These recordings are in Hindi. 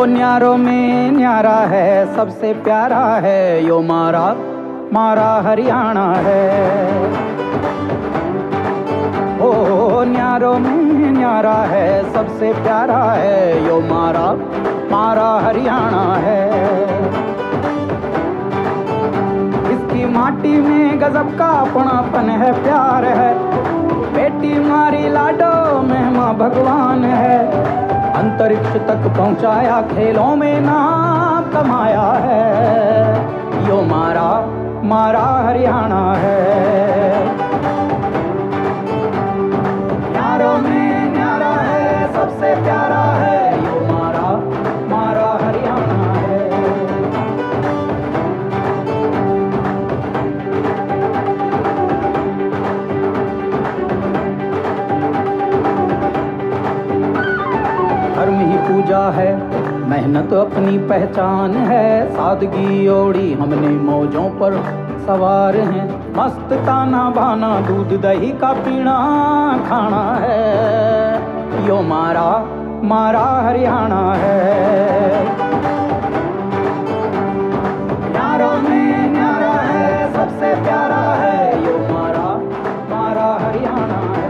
न्यारों में न्यारा है सबसे प्यारा है यो मारा मारा हरियाणा है। ओ न्यारों में न्यारा है सबसे प्यारा है यो मारा मारा हरियाणा है। इसकी माटी में गजब का अपनापन है प्यार है। बेटी मारी लाडो महिमा भगवान है। अंतरिक्ष तक पहुंचाया खेलों में नाम कमाया है यो मारा मारा हरियाणा है। न्यारों में न्यारा है सबसे प्यारा है यो मारा मारा हरियाणा है। धर्म ही पूजा है मेहनत अपनी पहचान है। सादगी ओढ़ी हमने मौजों पर सवार हैं। मस्त ताना बाना दूध दही का पीना खाना है यो मारा मारा हरियाणा है। न्यारों में न्यारा है सबसे प्यारा है यो मारा मारा हरियाणा है।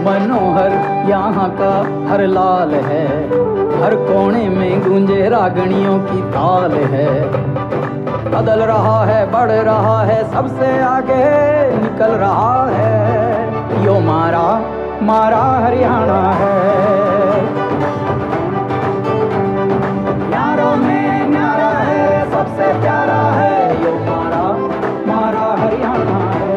मनोहर यहाँ का हर लाल है। हर कोने में गूंजे रागणियों की ताल है। बदल रहा है बढ़ रहा है सबसे आगे निकल रहा है यो मारा मारा हरियाणा है। न्यारों में न्यारा है सबसे प्यारा है यो मारा मारा हरियाणा है।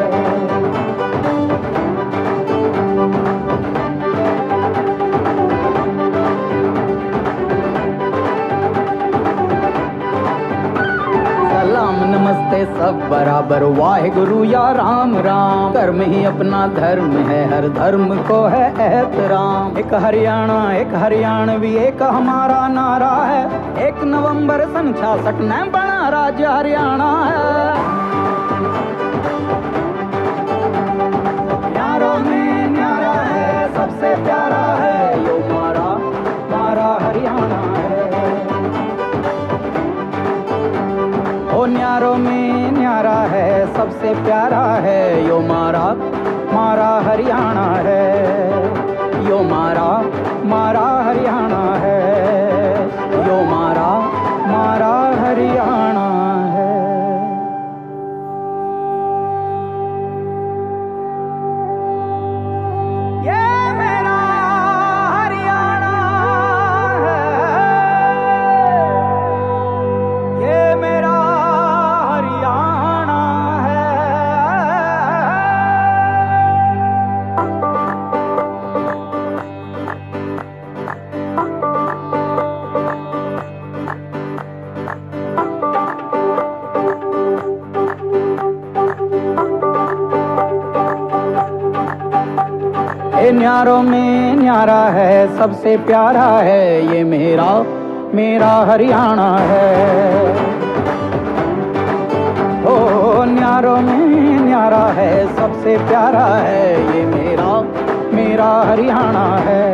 नमस्ते सब बराबर वाहिगुरु या राम राम। कर्म ही अपना धर्म है हर धर्म को है एहतराम। एक हरियाणा एक हरियाणवी एक हमारा नारा है। 1 नवंबर सन 66 में बना राज्य हरियाणा है। न्यारों में न्यारा है सबसे प्यारा है यो मारा मारा हरियाणा है। ओ न्यारों में न्यारा है सबसे प्यारा है यो मारा मारा हरियाणा है यो मारा मारा हरियाणा है यो मारा मारा हरियाणा है। ये मेरा हरियाणा है। ये मेरा न्यारों में न्यारा है सबसे प्यारा है ये मेरा मेरा हरियाणा है। ओ न्यारों में न्यारा है सबसे प्यारा है ये मेरा मेरा हरियाणा है।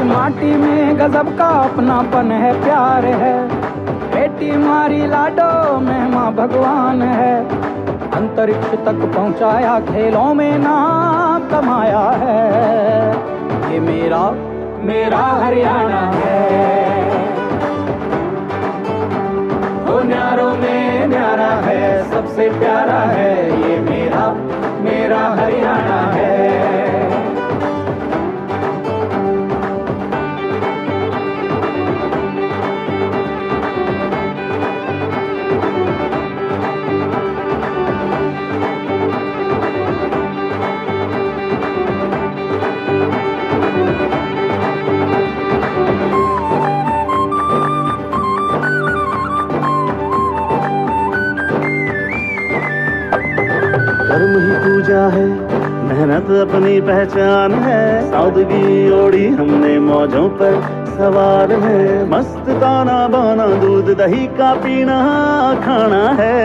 माटी में गजब का अपनापन है प्यार है। बेटी मारी लाडो महिमा भगवान है। अंतरिक्ष तक पहुंचाया खेलों में नाम कमाया है ये मेरा मेरा हरियाणा है। ओ न्यारों में न्यारा है सबसे प्यारा है ये मेरा मेरा हरियाणा है। पूजा है, मेहनत अपनी पहचान है, सादगी ओढ़ी हमने मौजों पर सवार है, मस्त ताना बाना दूध दही का पीना खाना है,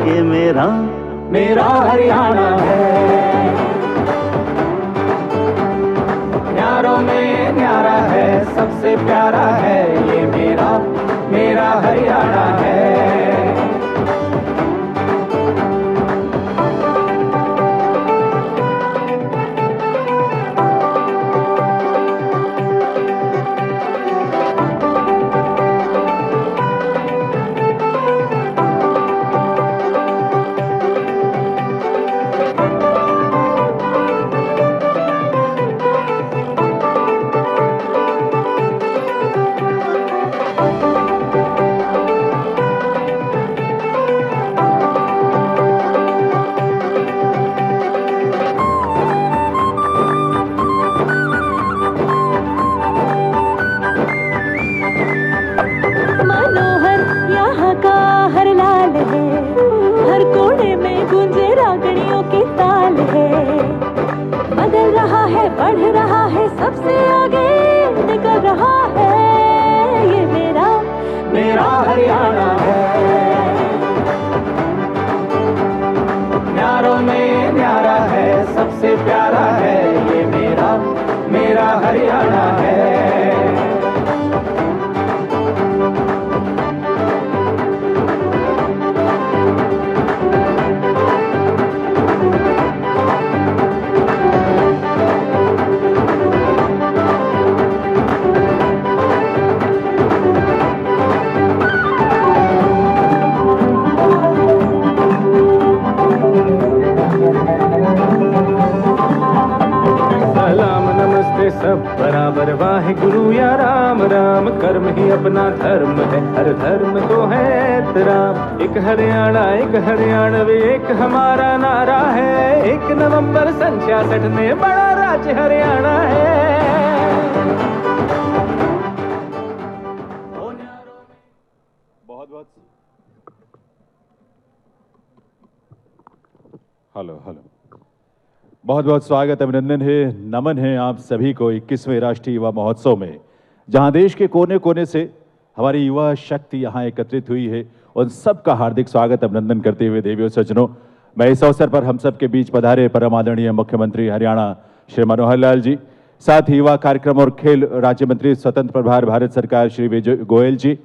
ये मेरा हरियाणा है, न्यारों में न्यारा है, सबसे प्यारा है, ये मेरा हरियाणा है। बढ़ रहा है, सबसे आगे निकल रहा है, ये मेरा हरियाणा है, न्यारों में न्यारा है, सबसे प्यारा है, ये मेरा हरियाणा है। सब बराबर वाहे गुरु या राम राम, कर्म ही अपना धर्म है, हर धर्म को है एहतराम। एक हरियाणवी एक हमारा नारा है, 1 नवंबर सन 66 में बड़ा राज्य हरियाणा है। बहुत हेलो बहुत बहुत स्वागत, अभिनंदन है, नमन है आप सभी को 21वें राष्ट्रीय युवा महोत्सव में, जहां देश के कोने कोने से हमारी युवा शक्ति यहां एकत्रित हुई है। उन सबका हार्दिक स्वागत अभिनंदन करते हुए देवियों सज्जनों, मैं इस अवसर पर हम सबके बीच पधारे परम आदरणीय मुख्यमंत्री हरियाणा श्री मनोहर लाल जी, साथ ही युवा कार्यक्रम और खेल राज्य मंत्री स्वतंत्र प्रभार भारत सरकार श्री विजय गोयल जी,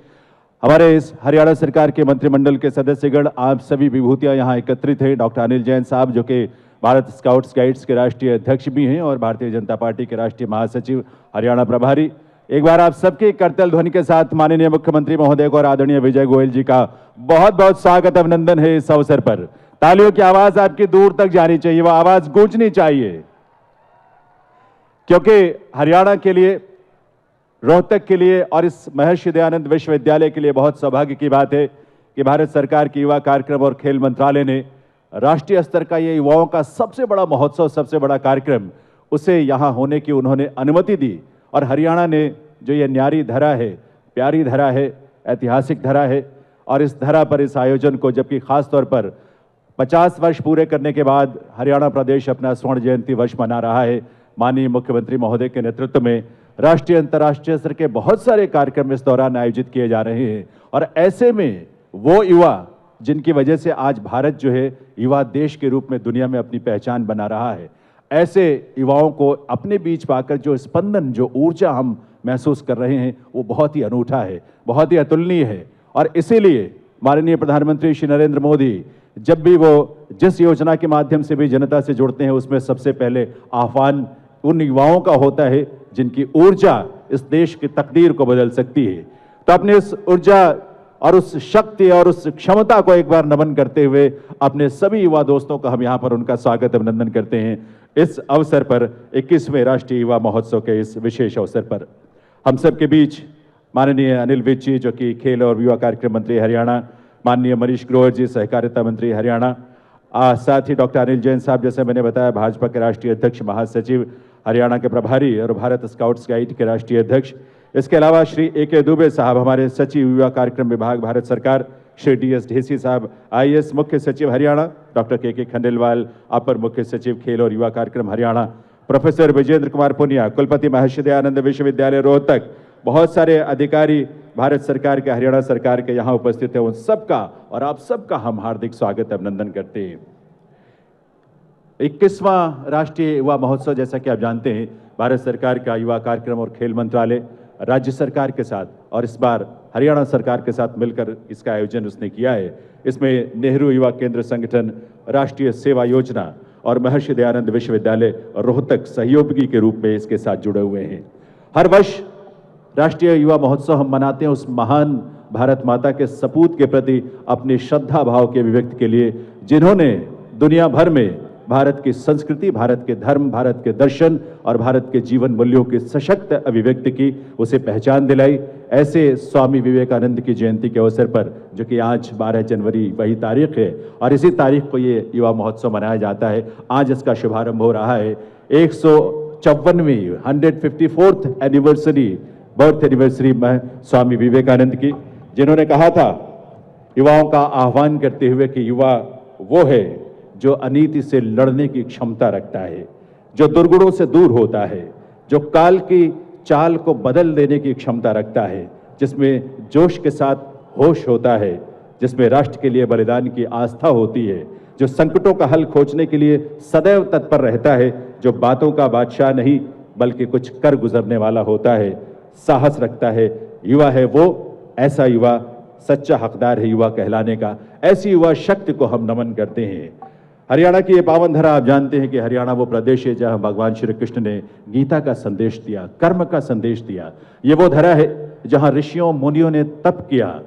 हमारे इस हरियाणा सरकार के मंत्रिमंडल के सदस्यगण, आप सभी विभूतियां यहाँ एकत्रित हैं। डॉक्टर अनिल जैन साहब जो कि भारत स्काउट्स गाइड्स के राष्ट्रीय अध्यक्ष भी हैं और भारतीय जनता पार्टी के राष्ट्रीय महासचिव हरियाणा प्रभारी। एक बार आप सबके करतल ध्वनि के साथ माननीय मुख्यमंत्री महोदय को और आदरणीय विजय गोयल जी का बहुत बहुत स्वागत अभिनंदन है। इस अवसर पर तालियों की आवाज आपकी दूर तक जानी चाहिए, वह आवाज गूंजनी चाहिए, क्योंकि हरियाणा के लिए, रोहतक के लिए और इस महर्षि दयानंद विश्वविद्यालय के लिए बहुत सौभाग्य की बात है कि भारत सरकार की युवा कार्यक्रम और खेल मंत्रालय ने राष्ट्रीय स्तर का ये युवाओं का सबसे बड़ा महोत्सव, सबसे बड़ा कार्यक्रम, उसे यहाँ होने की उन्होंने अनुमति दी। और हरियाणा ने जो ये न्यारी धरा है, प्यारी धरा है, ऐतिहासिक धरा है, और इस धरा पर इस आयोजन को, जबकि खास तौर पर 50 वर्ष पूरे करने के बाद हरियाणा प्रदेश अपना स्वर्ण जयंती वर्ष मना रहा है, माननीय मुख्यमंत्री महोदय के नेतृत्व में राष्ट्रीय अंतर्राष्ट्रीय स्तर के बहुत सारे कार्यक्रम इस दौरान आयोजित किए जा रहे हैं। और ऐसे में वो युवा जिनकी वजह से आज भारत जो है युवा देश के रूप में दुनिया में अपनी पहचान बना रहा है, ऐसे युवाओं को अपने बीच पाकर जो स्पंदन, जो ऊर्जा हम महसूस कर रहे हैं, वो बहुत ही अनूठा है, बहुत ही अतुलनीय है। और इसीलिए माननीय प्रधानमंत्री श्री नरेंद्र मोदी जब भी वो जिस योजना के माध्यम से भी जनता से जुड़ते हैं, उसमें सबसे पहले आह्वान उन युवाओं का होता है जिनकी ऊर्जा इस देश की तकदीर को बदल सकती है। तो अपने इस ऊर्जा और उस शक्ति और उस क्षमता को एक बार नमन करते हुए अपने सभी युवा दोस्तों का हम यहाँ पर उनका स्वागत अभिनंदन करते हैं। इस अवसर पर 21वें राष्ट्रीय युवा महोत्सव के इस विशेष अवसर पर हम सबके बीच माननीय अनिल विज जी जो कि खेल और युवा कार्यक्रम मंत्री हरियाणा, माननीय मनीष ग्रोवर जी सहकारिता मंत्री हरियाणा, साथ ही डॉक्टर अनिल जैन साहब जैसे मैंने बताया भाजपा के राष्ट्रीय अध्यक्ष महासचिव हरियाणा के प्रभारी और भारत स्काउट्स गाइड के राष्ट्रीय अध्यक्ष, इसके अलावा श्री AK दुबे साहब हमारे सचिव युवा कार्यक्रम विभाग भारत सरकार, श्री DS ढेसी साहब IAS मुख्य सचिव हरियाणा, डॉक्टर KK खंडेलवाल अपर मुख्य सचिव खेल और युवा कार्यक्रम हरियाणा, प्रोफेसर विजेंद्र कुमार पुनिया कुलपति महर्षि दयानंद विश्वविद्यालय रोहतक, बहुत सारे अधिकारी भारत सरकार के, हरियाणा सरकार के यहाँ उपस्थित हैं। उन सबका और आप सबका हम हार्दिक स्वागत अभिनंदन करते हैं। 21वां राष्ट्रीय युवा महोत्सव, जैसा कि आप जानते हैं, भारत सरकार का युवा कार्यक्रम और खेल मंत्रालय राज्य सरकार के साथ और इस बार हरियाणा सरकार के साथ मिलकर इसका आयोजन उसने किया है। इसमें नेहरू युवा केंद्र संगठन, राष्ट्रीय सेवा योजना और महर्षि दयानंद विश्वविद्यालय रोहतक सहयोगी के रूप में इसके साथ जुड़े हुए हैं। हर वर्ष राष्ट्रीय युवा महोत्सव हम मनाते हैं उस महान भारत माता के सपूत के प्रति अपनी श्रद्धा भाव के अभिव्यक्ति के लिए, जिन्होंने दुनिया भर में भारत की संस्कृति, भारत के धर्म, भारत के दर्शन और भारत के जीवन मूल्यों की सशक्त अभिव्यक्ति की, उसे पहचान दिलाई। ऐसे स्वामी विवेकानंद की जयंती के अवसर पर, जो कि आज 12 जनवरी वही तारीख है और इसी तारीख को ये युवा महोत्सव मनाया जाता है। आज इसका शुभारंभ हो रहा है। 154वीं 154th एनिवर्सरी, बर्थ एनिवर्सरी में स्वामी विवेकानंद की, जिन्होंने कहा था युवाओं का आह्वान करते हुए कि युवा वो है जो अनीति से लड़ने की क्षमता रखता है, जो दुर्गुणों से दूर होता है, जो काल की चाल को बदल देने की क्षमता रखता है, जिसमें जोश के साथ होश होता है, जिसमें राष्ट्र के लिए बलिदान की आस्था होती है, जो संकटों का हल खोजने के लिए सदैव तत्पर रहता है, जो बातों का बादशाह नहीं बल्कि कुछ कर गुजरने वाला होता है, साहस रखता है। युवा है वो, ऐसा युवा सच्चा हकदार है युवा कहलाने का। ऐसी युवा शक्ति को हम नमन करते हैं। हरियाणा की ये पावन धरा, आप जानते हैं कि हरियाणा वो प्रदेश है जहां भगवान श्री कृष्ण ने गीता का संदेश दिया, कर्म का संदेश दिया। ये वो धरा है जहां ऋषियों मुनियों ने तप किया,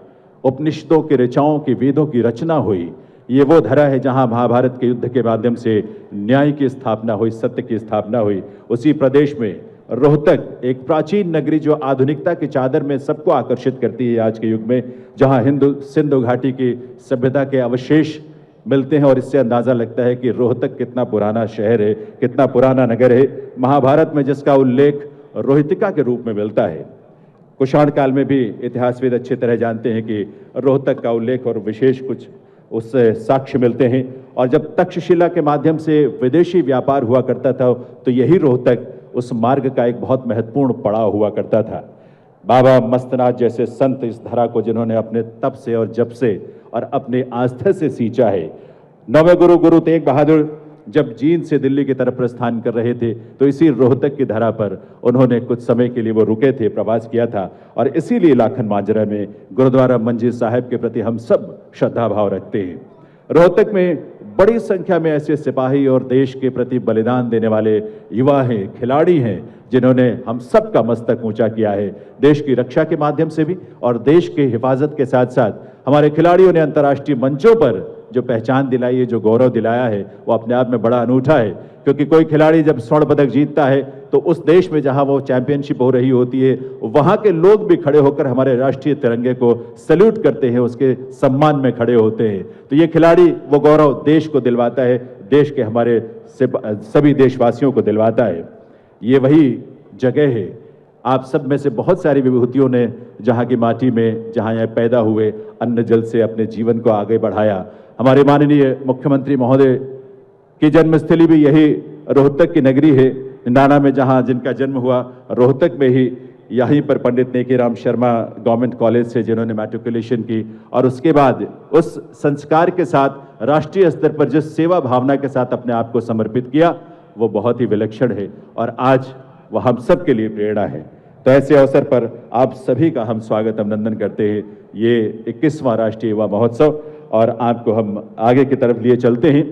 उपनिषदों के ऋचाओं की, वेदों की रचना हुई। ये वो धरा है जहां महाभारत के युद्ध के माध्यम से न्याय की स्थापना हुई, सत्य की स्थापना हुई। उसी प्रदेश में रोहतक, एक प्राचीन नगरी जो आधुनिकता की चादर में सबको आकर्षित करती है आज के युग में, जहां सिंधु घाटी की सभ्यता के अवशेष मिलते हैं और इससे अंदाजा लगता है कि रोहतक कितना पुराना शहर है, कितना पुराना नगर है। महाभारत में जिसका उल्लेख रोहितिका के रूप में मिलता है। कुषाण काल में भी इतिहासविद अच्छी तरह जानते हैं कि रोहतक का उल्लेख और विशेष कुछ उससे साक्ष्य मिलते हैं। और जब तक्षशिला के माध्यम से विदेशी व्यापार हुआ करता था तो यही रोहतक उस मार्ग का एक बहुत महत्वपूर्ण पड़ाव हुआ करता था। बाबा मस्तनाथ जैसे संत इस धरा को, जिन्होंने अपने तप से और जप से और अपने आस्था से सींचा है। नवे गुरु तेग बहादुर जब जींद से दिल्ली की तरफ प्रस्थान कर रहे थे तो इसी रोहतक की धरा पर उन्होंने कुछ समय के लिए वो रुके थे, प्रवास किया था। और इसीलिए लाखन माजरा में गुरुद्वारा मंजी साहिब के प्रति हम सब श्रद्धा भाव रखते हैं। रोहतक में बड़ी संख्या में ऐसे सिपाही और देश के प्रति बलिदान देने वाले युवा हैं, खिलाड़ी हैं, जिन्होंने हम सब का मस्तक ऊंचा किया है, देश की रक्षा के माध्यम से भी। और देश की हिफाजत के साथ साथ हमारे खिलाड़ियों ने अंतर्राष्ट्रीय मंचों पर जो पहचान दिलाई है, जो गौरव दिलाया है, वो अपने आप में बड़ा अनूठा है। क्योंकि कोई खिलाड़ी जब स्वर्ण पदक जीतता है तो उस देश में जहां वो चैंपियनशिप हो रही होती है, वहां के लोग भी खड़े होकर हमारे राष्ट्रीय तिरंगे को सैल्यूट करते हैं, उसके सम्मान में खड़े होते हैं। तो ये खिलाड़ी वो गौरव देश को दिलवाता है, देश के हमारे सभी देशवासियों को दिलवाता है। ये वही जगह है। आप सब में से बहुत सारी विभूतियों ने जहाँ की माटी में, जहाँ यह पैदा हुए, अन्न जल से अपने जीवन को आगे बढ़ाया। हमारे माननीय मुख्यमंत्री महोदय की जन्मस्थली भी यही रोहतक की नगरी है। नाना में जहाँ जिनका जन्म हुआ, रोहतक में ही यहीं पर पंडित नेकीराम शर्मा गवर्नमेंट कॉलेज से जिन्होंने मैट्रिकुलेशन की और उसके बाद उस संस्कार के साथ राष्ट्रीय स्तर पर जिस सेवा भावना के साथ अपने आप को समर्पित किया, वो बहुत ही विलक्षण है और आज वह हम सब के लिए प्रेरणा है। तो ऐसे अवसर पर आप सभी का हम स्वागत अभिनंदन करते हैं। ये 21वां राष्ट्रीय युवा महोत्सव और आपको हम आगे की तरफ लिए चलते हैं।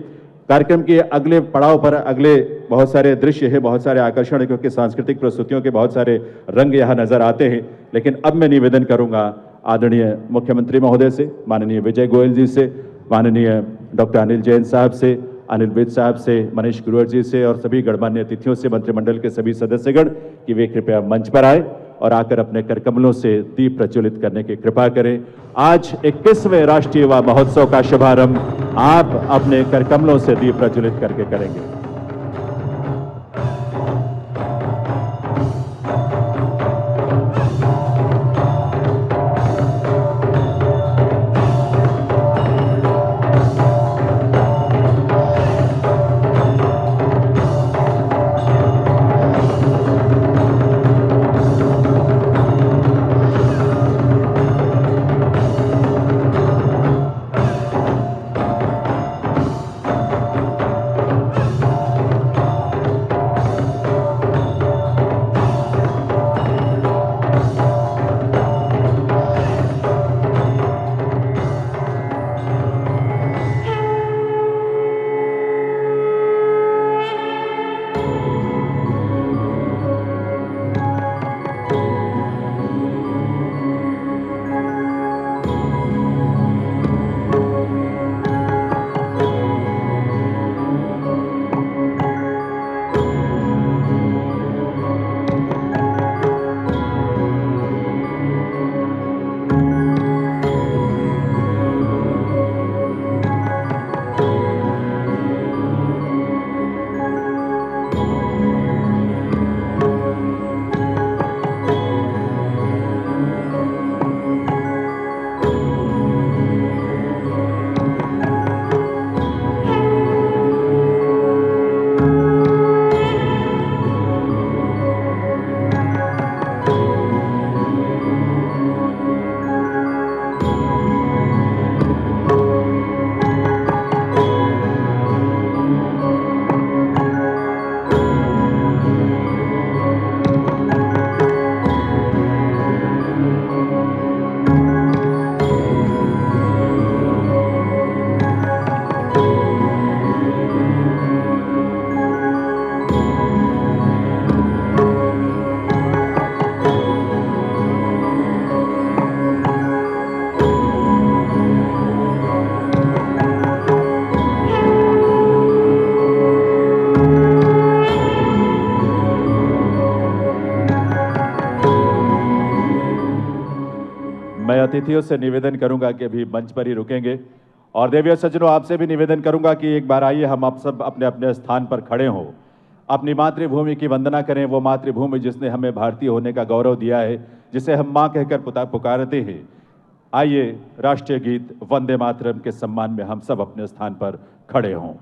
कार्यक्रम के अगले पड़ाव पर अगले बहुत सारे दृश्य है, बहुत सारे आकर्षण है, क्योंकि सांस्कृतिक प्रस्तुतियों के बहुत सारे रंग यहाँ नजर आते हैं। लेकिन अब मैं निवेदन करूंगा आदरणीय मुख्यमंत्री महोदय से, माननीय विजय गोयल जी से, माननीय डॉक्टर अनिल जैन साहब से, अनिल विज साहब से, मनीष ग्रोवर जी से और सभी गणमान्य अतिथियों से, मंत्रिमंडल के सभी सदस्यगण, कि वे कृपया मंच पर आए और आकर अपने करकमलों से दीप प्रज्वलित करने की कृपा करें। आज 21वें राष्ट्रीय युवा महोत्सव का शुभारंभ आप अपने करकमलों से दीप प्रज्वलित करके करेंगे। मैं अतिथियों से निवेदन करूंगा कि अभी मंच पर ही रुकेंगे और देवी और सज्जनों, आपसे भी निवेदन करूंगा कि एक बार आइए हम आप सब अपने अपने स्थान पर खड़े हों, अपनी मातृभूमि की वंदना करें। वो मातृभूमि जिसने हमें भारतीय होने का गौरव दिया है, जिसे हम माँ कहकर पुकारते हैं। आइए राष्ट्रीय गीत वंदे मातरम के सम्मान में हम सब अपने स्थान पर खड़े हों।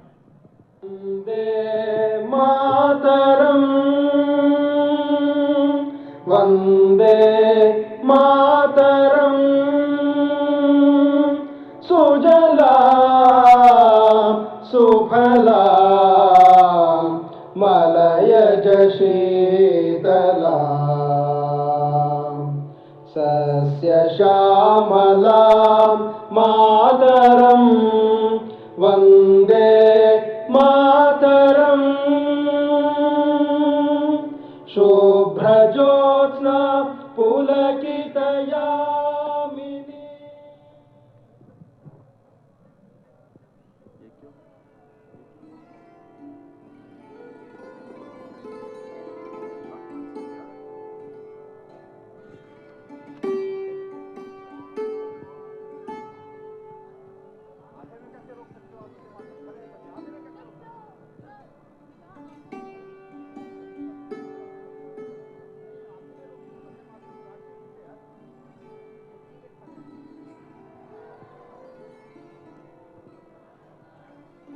वंदे मातरम, वंदे मातरम, सुजलां सुफलां मलयज शीतलां सस्य श्यामलां मातरं वन्दे मातरं। शुभ्रज्योत्स्ना पुलकितयामिनी।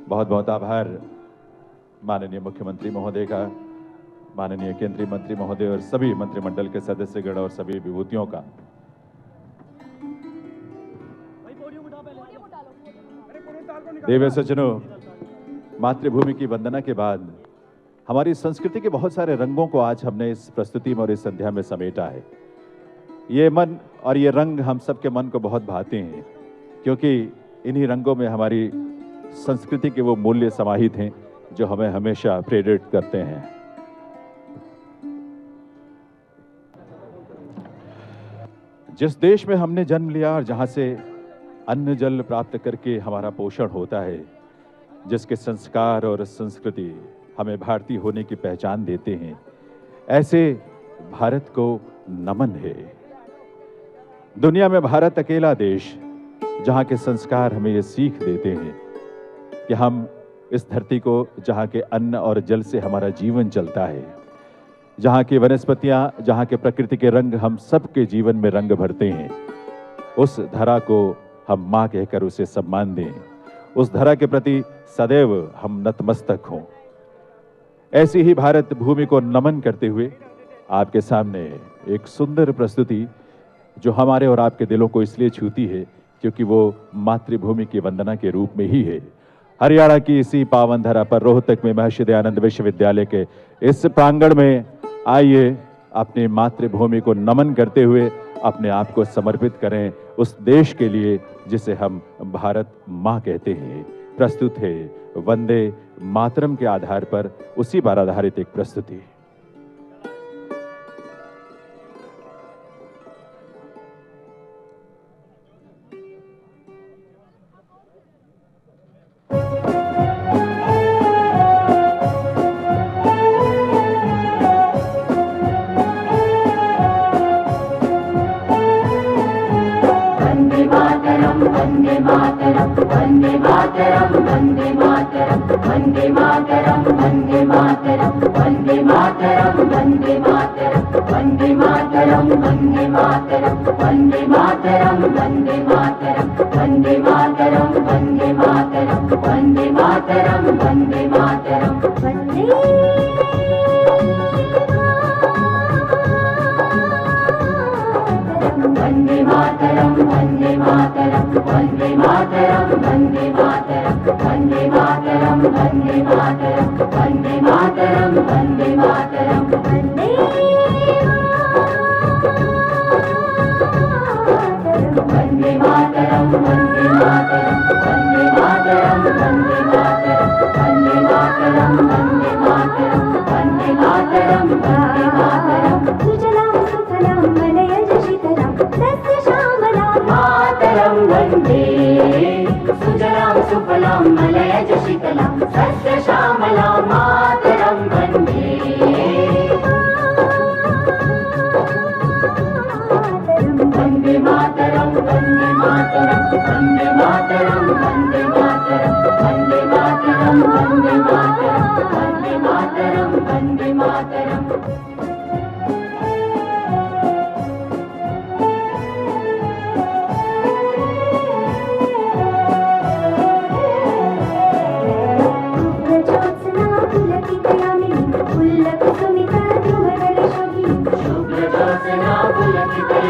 बहुत बहुत आभार माननीय मुख्यमंत्री महोदय का, माननीय केंद्रीय मंत्री महोदय और सभी मंत्रिमंडल के सदस्यगण और सभी विभूतियों का। देवी सज्जनों, मातृभूमि की वंदना के बाद हमारी संस्कृति के बहुत सारे रंगों को आज हमने इस प्रस्तुति में और इस संध्या में समेटा है। ये मन और ये रंग हम सबके मन को बहुत भाते हैं, क्योंकि इन्हीं रंगों में हमारी संस्कृति के वो मूल्य समाहित हैं जो हमें हमेशा प्रेरित करते हैं। जिस देश में हमने जन्म लिया और जहां से अन्न जल प्राप्त करके हमारा पोषण होता है, जिसके संस्कार और संस्कृति हमें भारतीय होने की पहचान देते हैं, ऐसे भारत को नमन है। दुनिया में भारत अकेला देश जहां के संस्कार हमें ये सीख देते हैं कि हम इस धरती को, जहाँ के अन्न और जल से हमारा जीवन चलता है, जहाँ की वनस्पतियाँ, जहाँ के प्रकृति के रंग हम सबके जीवन में रंग भरते हैं, उस धरा को हम माँ कहकर उसे सम्मान दें, उस धरा के प्रति सदैव हम नतमस्तक हों। ऐसी ही भारत भूमि को नमन करते हुए आपके सामने एक सुंदर प्रस्तुति जो हमारे और आपके दिलों को इसलिए छूती है क्योंकि वो मातृभूमि की वंदना के रूप में ही है। हरियाणा की इसी पावन धरा पर रोहतक में महर्षि दयानंद विश्वविद्यालय के इस प्रांगण में आइए अपनी मातृभूमि को नमन करते हुए अपने आप को समर्पित करें उस देश के लिए जिसे हम भारत माँ कहते हैं। प्रस्तुत है वंदे मातरम के आधार पर उसी पर आधारित एक प्रस्तुति। वंदे मातरम वंदे मातरम वंदे मातरम वंदे मातरम वंदे मातरम वंदे मातरम वंदे मातरम वंदे मातरम वंदे मातरम वंदे मातरम वंदे मातरम वंदे मातरम वंदे मातरम वंदे मातरम वंदे मातरम वंदे वंदे मातरम वंदे मातरम वंदे मातरम वंदे मातरम वंदे मातरम वंदे मातरम वंदे मातरम वंदे मातरम वंदे वंदे मातरम वंदे मातरम वंदे मातरम वंदे मातरम वंदे मातरम वंदे मातरम वंदे मातरम वंदे मातरम सुजलां सुफलां मलयज शीतलां सस्य श्यामलां मातरं वन्दे सुजलां सुफलां मलयज शीतलां सस्य श्यामलां मातरं वन्दे वन्दे मातरं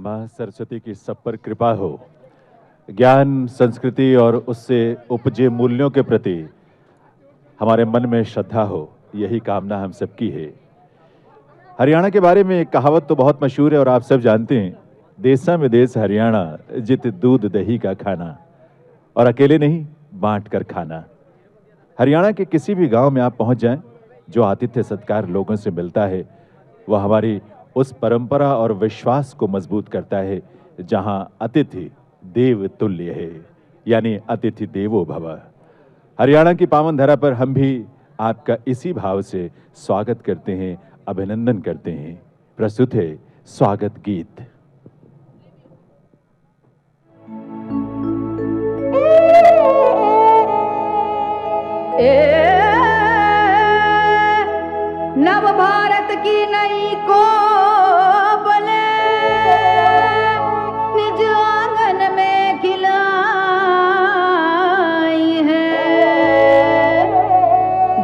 माँ सरस्वती की सब पर कृपा हो, ज्ञान, संस्कृति और उससे उपजे मूल्यों के प्रति हमारे मन में श्रद्धा हो, यही कामना हम सबकी है। हरियाणा के बारे में एक कहावत तो बहुत मशहूर है और आप सब जानते हैं, देसा में देश हरियाणा, जित दूध दही का खाना, और अकेले नहीं, बांट कर खाना। हरियाणा के किसी भी गांव में आप पहुंच जाएं, जो आतिथ्य सत्कार लोगों से मिलता है वह हमारी उस परंपरा और विश्वास को मजबूत करता है जहां अतिथि देव तुल्य है, यानी अतिथि देवो भव। हरियाणा की पावन धरा पर हम भी आपका इसी भाव से स्वागत करते हैं, अभिनंदन करते हैं। प्रस्तुत है स्वागत गीत। नव भारत की नई को बोले निज आंगन में खिलाई है।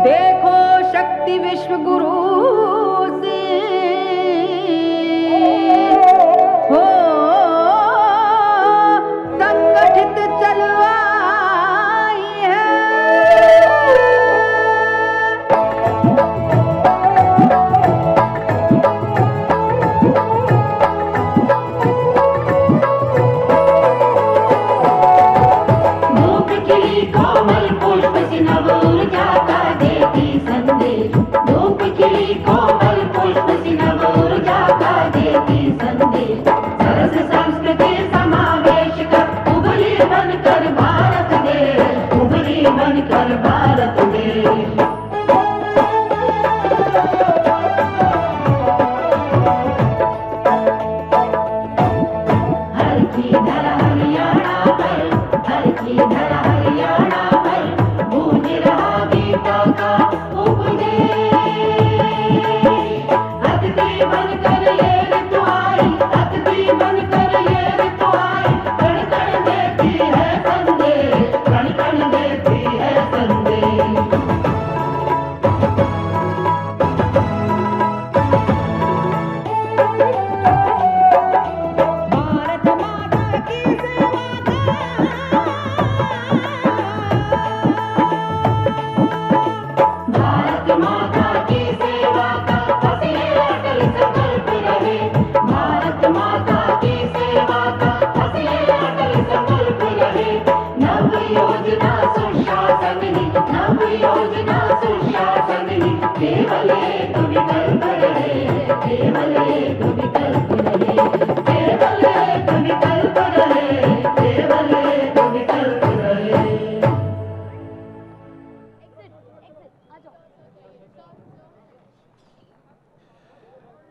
देखो शक्ति विश्व गुरु से हो संगठित चलो आई है।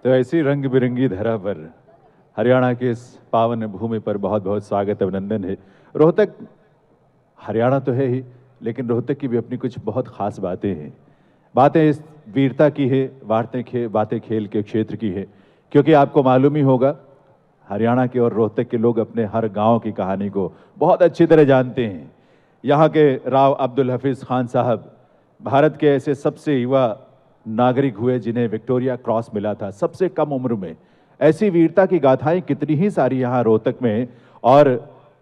तो ऐसी रंग बिरंगी धरा पर हरियाणा के इस पावन भूमि पर बहुत बहुत स्वागत, अभिनंदन है। रोहतक हरियाणा तो है ही, लेकिन रोहतक की भी अपनी कुछ बहुत खास बातें हैं। बातें इस वीरता की है, बातें खेल के क्षेत्र की है, क्योंकि आपको मालूम ही होगा हरियाणा के और रोहतक के लोग अपने हर गांव की कहानी को बहुत अच्छी तरह जानते हैं। यहाँ के राव अब्दुल हफीज़ खान साहब भारत के ऐसे सबसे युवा नागरिक हुए जिन्हें विक्टोरिया क्रॉस मिला था सबसे कम उम्र में। ऐसी वीरता की गाथाएं कितनी ही सारी यहाँ रोहतक में, और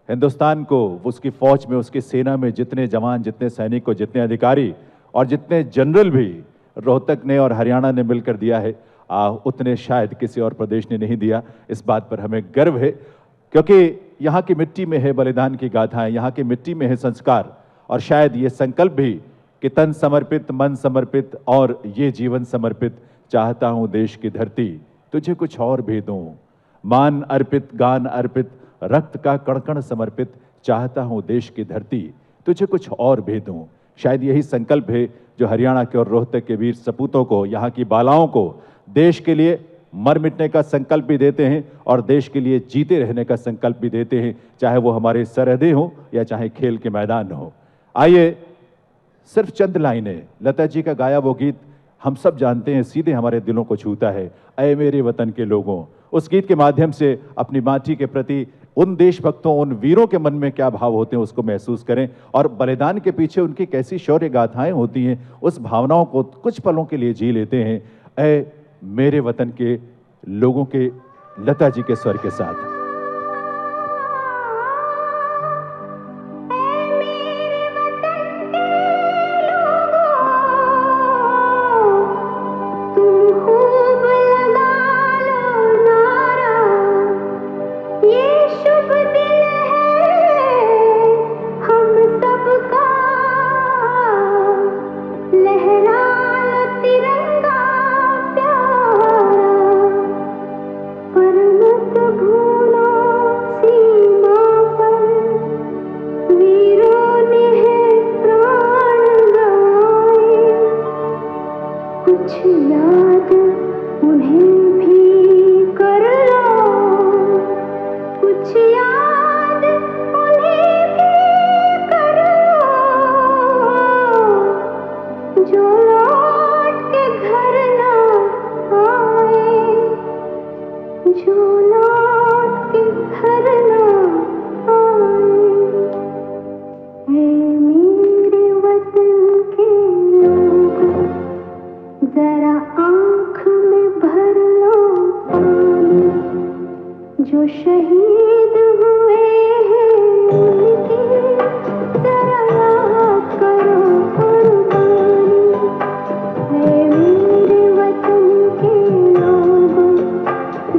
हिंदुस्तान को उसकी फौज में, उसकी सेना में जितने जवान, जितने सैनिक को, जितने अधिकारी और जितने जनरल भी रोहतक ने और हरियाणा ने मिलकर दिया है, उतने शायद किसी और प्रदेश ने नहीं दिया। इस बात पर हमें गर्व है, क्योंकि यहाँ की मिट्टी में है बलिदान की गाथाएं, यहाँ की मिट्टी में है संस्कार, और शायद ये संकल्प भी कि तन समर्पित, मन समर्पित और ये जीवन समर्पित, चाहता हूँ देश की धरती तुझे कुछ और भी दूं, मान अर्पित, गान अर्पित, रक्त का कण कण समर्पित, चाहता हूँ देश की धरती तुझे कुछ और भी दूं। शायद यही संकल्प है जो हरियाणा के और रोहतक के वीर सपूतों को, यहाँ की बालाओं को देश के लिए मर मिटने का संकल्प भी देते हैं और देश के लिए जीते रहने का संकल्प भी देते हैं, चाहे वो हमारे सरहदें हो या चाहे खेल के मैदान हो। आइए सिर्फ चंद लाइनें, लता जी का गाया वो गीत हम सब जानते हैं, सीधे हमारे दिलों को छूता है, ऐ मेरे वतन के लोगों। उस गीत के माध्यम से अपनी माटी के प्रति उन देशभक्तों, उन वीरों के मन में क्या भाव होते हैं उसको महसूस करें, और बलिदान के पीछे उनकी कैसी शौर्य गाथाएं होती हैं, उस भावनाओं को कुछ पलों के लिए जी लेते हैं। ऐ मेरे वतन के लोगों के लता जी के स्वर के साथ। कुछ याद उन्हें भी कर लो, कुछ याद उन्हें भी कर लो, जो लौट के घर ना आए, जो लौट के घर ना आए। है मेरे वतन के लोगों, जरा आँख में भर लो पानी, जो शहीद हुए हैं उनकी जरा याद करो कुर्बानी। है मेरे वतन के लोगों,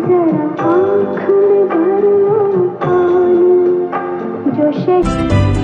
जरा आँख में भर लो पानी, जो शहीद